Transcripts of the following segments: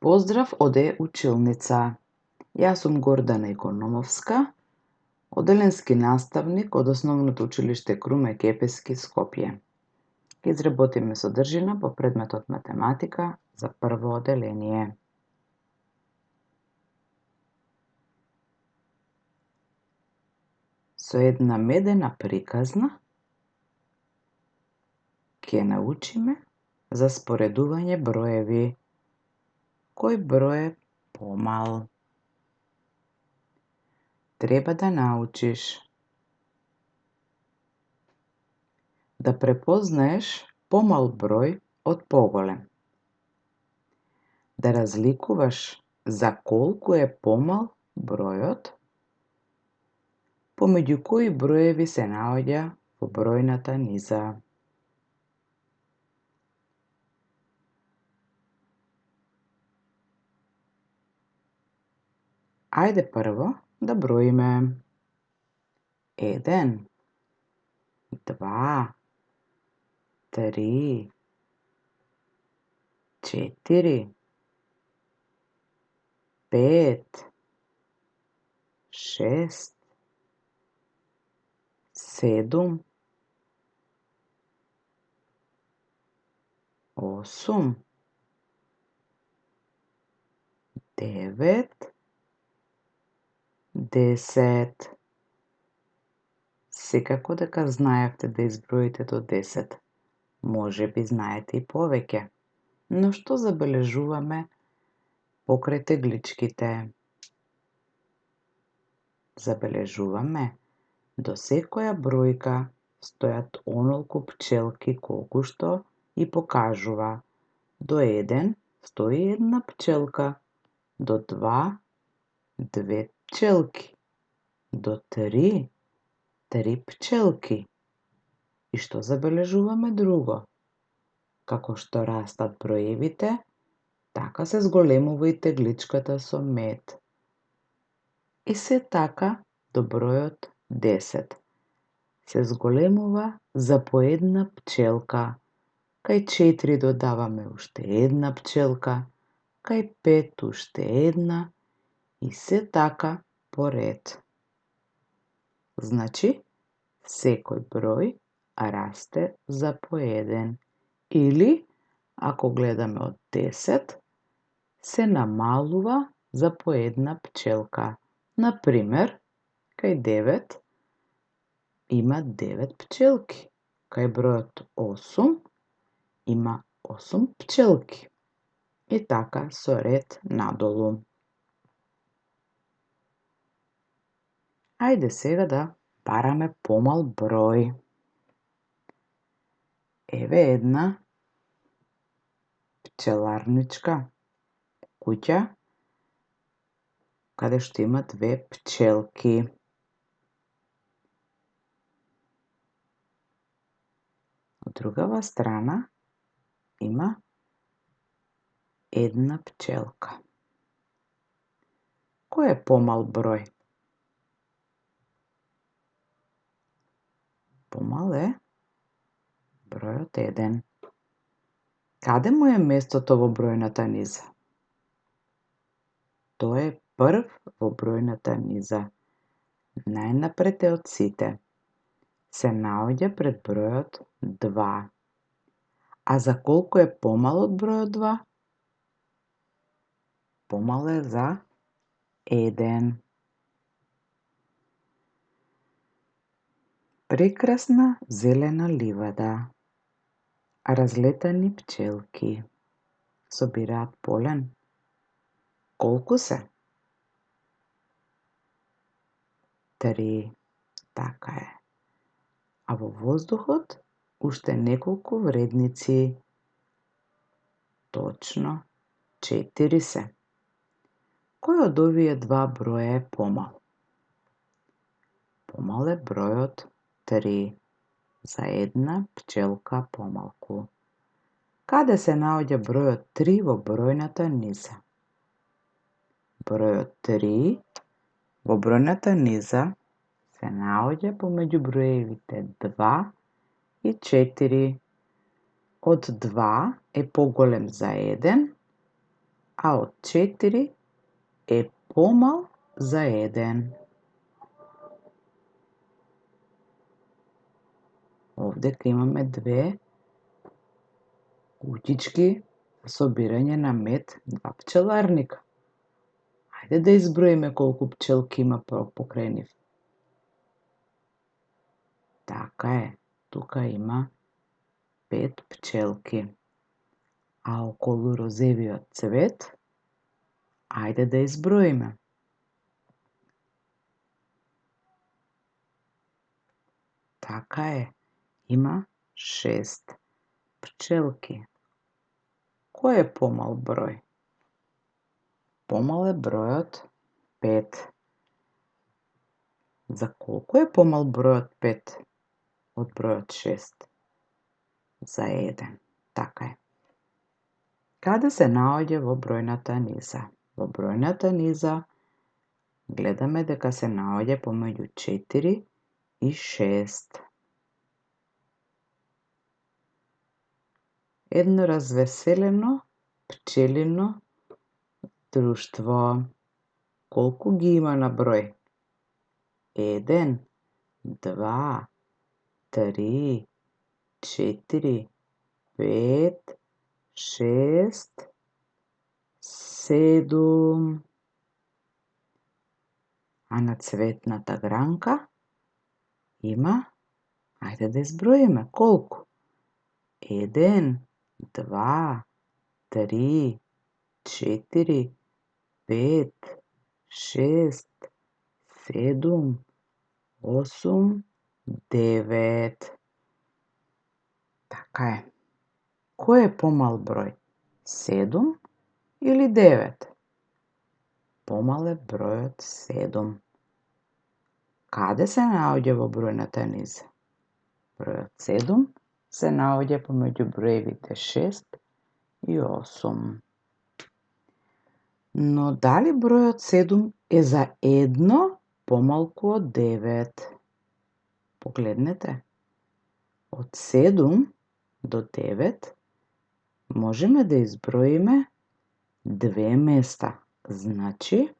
Поздрав од училница. Јас сум Гордана Икономовска, оделенски наставник од Основното училиште Круме Кепески, Скопје. Ќе изработиме содржина по предметот математика за прво оделение. Со една медена приказна ќе научиме за споредување броеви. Кој број е помал? Треба да научиш да препознаеш помал број од поголем. Да разликуваш за колку е помал бројот помеѓу кои броеви се наоѓа во бројната низа. Ајде прво да броиме. 1, 2, 3, 4, 5, 6, 7, 8, 9, 10. Секако дека знаевте да изброите до 10. Можеби знаете и повеќе. Но што забележуваме покрај тегличките? Забележуваме до секоја бројка стојат онолку пчелки колку што и покажува. До 1 стои една пчелка, до 2 2 пчелки, до 3 3 пчелки. И што забележуваме друго? Како што растат броевите, така се зголемува и тегличката со мед. И се така до бројот 10. Се зголемува за по една пчелка. Кај 4 додаваме уште една пчелка, кај 5 уште една и се така по ред. Значи, секој број расте за по еден. Или, ако гледаме од 10, се намалува за по една пчелка. Например, кај 9 има 9 пчелки. Кај бројот 8 има 8 пчелки. И така со ред надолу. Ајде сега да бараме помал број. Еве една пчеларничка куќа каде што има 2 пчелки. Од другава страна има една пчелка. Кој е помал број? Помал е бројот 1. Каде му е местото во бројната низа? Тој е прв во бројната низа. Најнапред е од сите. Се наоѓа пред бројот 2. А за колку е помал од бројот 2? Помал е за 1. Прекрасна зелена ливада. Разлетани пчелки собираат полен. Колку се? 3. Така е. А во воздухот уште неколку вредници. Точно, 4 се. Кој од овие два броја е помал? Помал е бројот 3. За една пчелка помалку. Каде се наоѓа бројот 3 во бројната низа? Бројот 3 во бројната низа се наоѓа помеѓу броевите 2 и 4. Од 2 е поголем за 1, а од 4 е помал за 1. Овдека имаме две кутички за собирање на мед, два пчеларника. Ајде да изброиме колку пчелки има покрај нив. Така е, тука има 5 пчелки. А околу розевиот цвет, ајде да изброиме. Така е, има 6 пчелки. Кој е помал број? Помал е бројот 5. За колку е помал бројот 5 од бројот 6? За 1. Така е. Каде се наоѓа во бројната низа? Во бројната низа гледаме дека се наоѓа помеѓу 4 и 6. Едно развеселено пчелино друштво. Колку ги има на број? 1, 2, 3, 4, 5, 6, 7. А на цветната гранка има, ајде да изброиме, колку? 1, 2, 3, 4, 5, 6, 7, 8, 9. Така е. Кој е помал број? 7 или 9? Помал е бројот 7. Каде се наоѓа во бројната низа? Бројот 7 се наоѓа помеѓу броевите 6 и 8. Но дали бројот 7 е за 1 помалку од 9? Погледнете. Од 7 до 9 можеме да изброиме две места. Значи,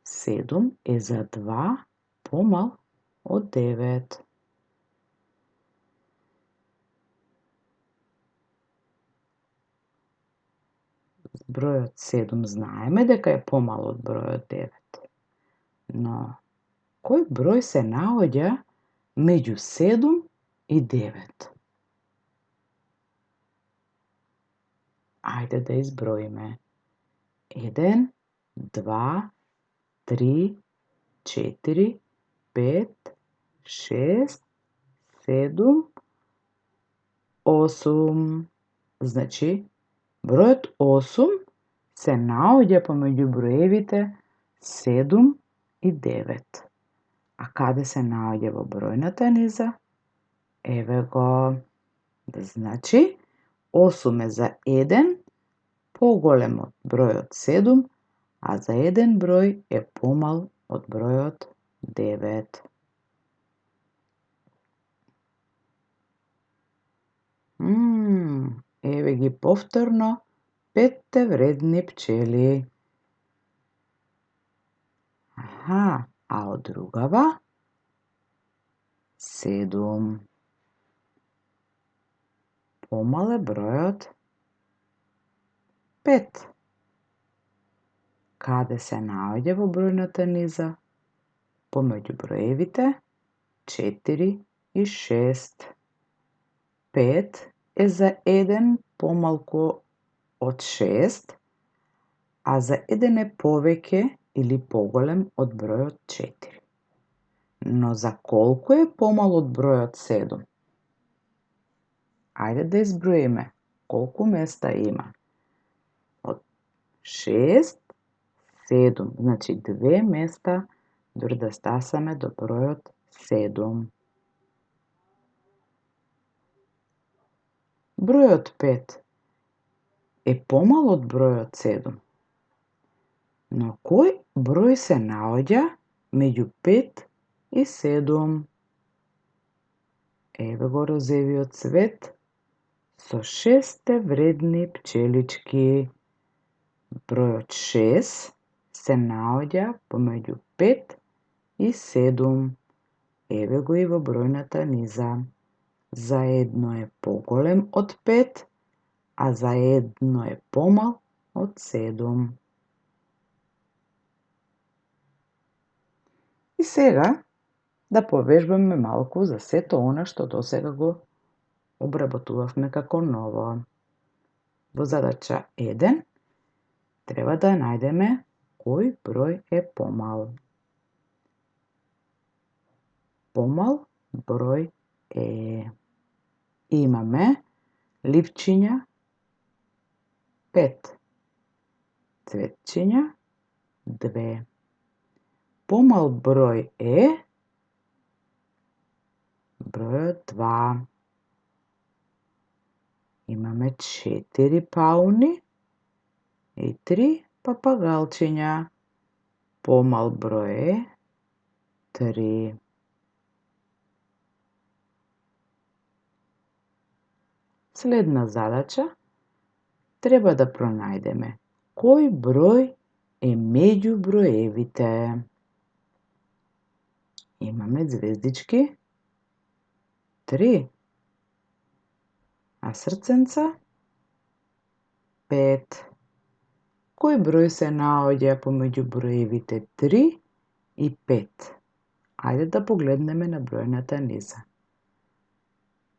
7 е за 2 помал од 9. Бројот 7 знаеме дека е помал од бројот 9. Но, кој број се наоѓа меѓу 7 и 9? Ајде да изброиме. 1, 2, 3, 4, 5, 6, 7, 8. Значи, бројот 8 се наоѓа помеѓу броевите 7 и 9. А каде се наоѓа во бројната низа? Еве го. Значи, 8 е за 1 поголем од бројот 7, а за 1 број е помал од бројот 9. Еве ги повторно 5 вредни пчели. Аха, а од другава 7. Помал е бројот 5. Каде се наоѓа во бројната низа? Помеѓу броевите 4 и 6. 5 е за 1 помалку од 6, а за 1 е повеќе или поголем од бројот 4. Но за колку е помал од бројот 7? Ајде да изброиме колку места има. Од 6, 7, значи 2 места дури да стасаме до бројот 7. Бројот 5 е помал од бројот 7. Но кој број се наоѓа меѓу 5 и 7? Еве го розевиот цвет Со 6 вредни пчелички. Бројот 6 се наоѓа помеѓу 5 и 7. Еве го и во бројната низа. Заедно е поголем од 5, а заедно е помал од 7. И сега да повежбаме малку за сето она што досега го обработувавме како ново. Во задача 1 треба да најдеме кој број е помал. Помал број е. Имаме липчиња 5, цветчиња 2. Помал број е бројот 2. Имаме 4 пауни и 3 папагалчиња. Помал број е 3. Следна задача треба да пронајдеме кој број е меѓу броевите. Имаме звездички 3, а срценца 5. Кој број се наоѓа помеѓу броевите 3 и 5? Ајде да погледнеме на бројната низа.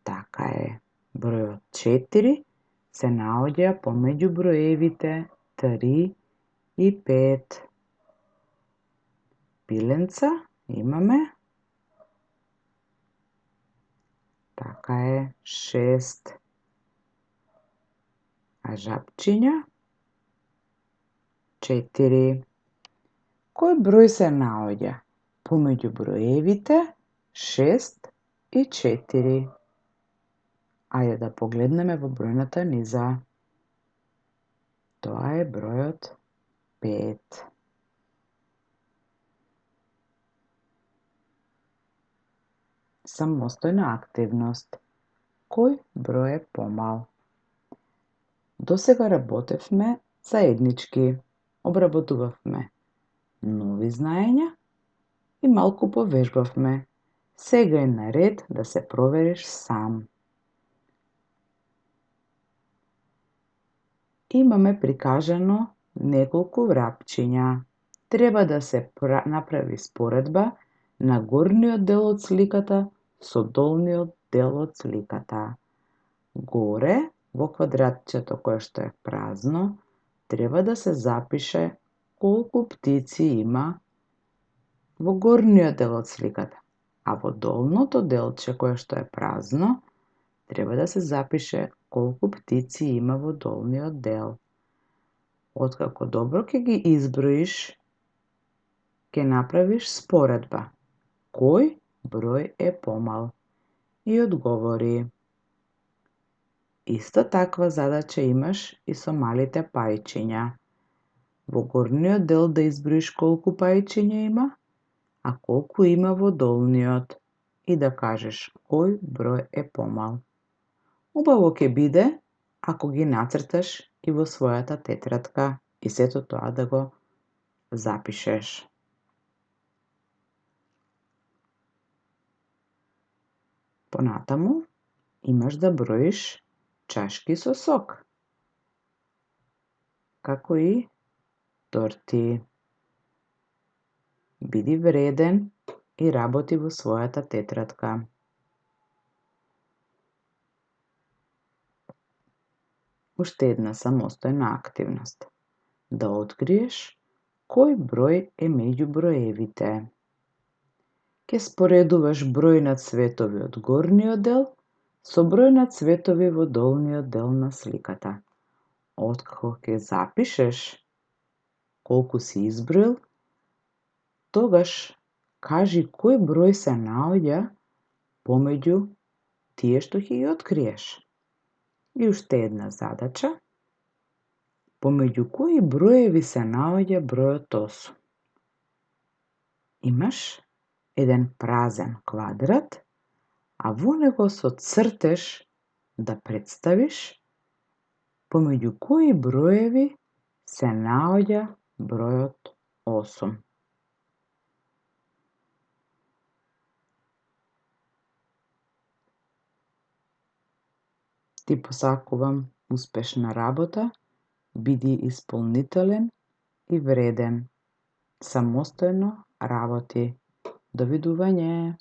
Така е. Бројот 4 се наоѓа помеѓу броевите 3 и 5. Пиленца имаме. Така е 6. А жабчиња 4. Кој број се наоѓа помеѓу броевите 6 и 4? Ајде да погледнеме во бројната низа. Тоа е бројот 5. Самостојна активност. Кој број е помал? Досега работевме заеднички. Обработувавме нови знаења и малку повежбавме. Сега е на ред да се провериш сам. Имаме прикажано неколку врапчиња. Треба да се направи споредба на горниот дел од сликата со долниот дел од сликата. Горе, во квадратчето кое што е празно, треба да се запише колку птици има во горниот дел од сликата, а во долното делче кое што е празно, треба да се запише колку птици има во долниот дел. Откако добро ќе ги изброиш, ќе направиш споредба. Кој број е помал? И одговори. Иста таква задача имаш и со малите пајчиња. Во горниот дел да изброиш колку пајчиња има, а колку има во долниот и да кажеш кој број е помал. Убаво ќе биде ако ги нацрташ и во својата тетрадка и сето тоа да го запишеш. Понатаму имаш да броиш чашки со сок, како и торти. Биди вреден и работи во својата тетрадка. Уште една самостојна активност. Да откриеш кој број е меѓу броевите. Ке споредуваш број на цветови од горниот дел со број на цветови во долниот дел на сликата. Откако ќе запишеш колку си изброил, тогаш кажи кој број се наоѓа помеѓу тие што ќе ги откриеш. И уште една задача. Помеѓу кои броеви се наоѓа бројот 8? Имаш еден празен квадрат, а во него со цртеж да претставиш помеѓу кои броеви се наоѓа бројот 8. Ти посакувам успешна работа, биди исполнителен и вреден. Самостојно работи. Довидување!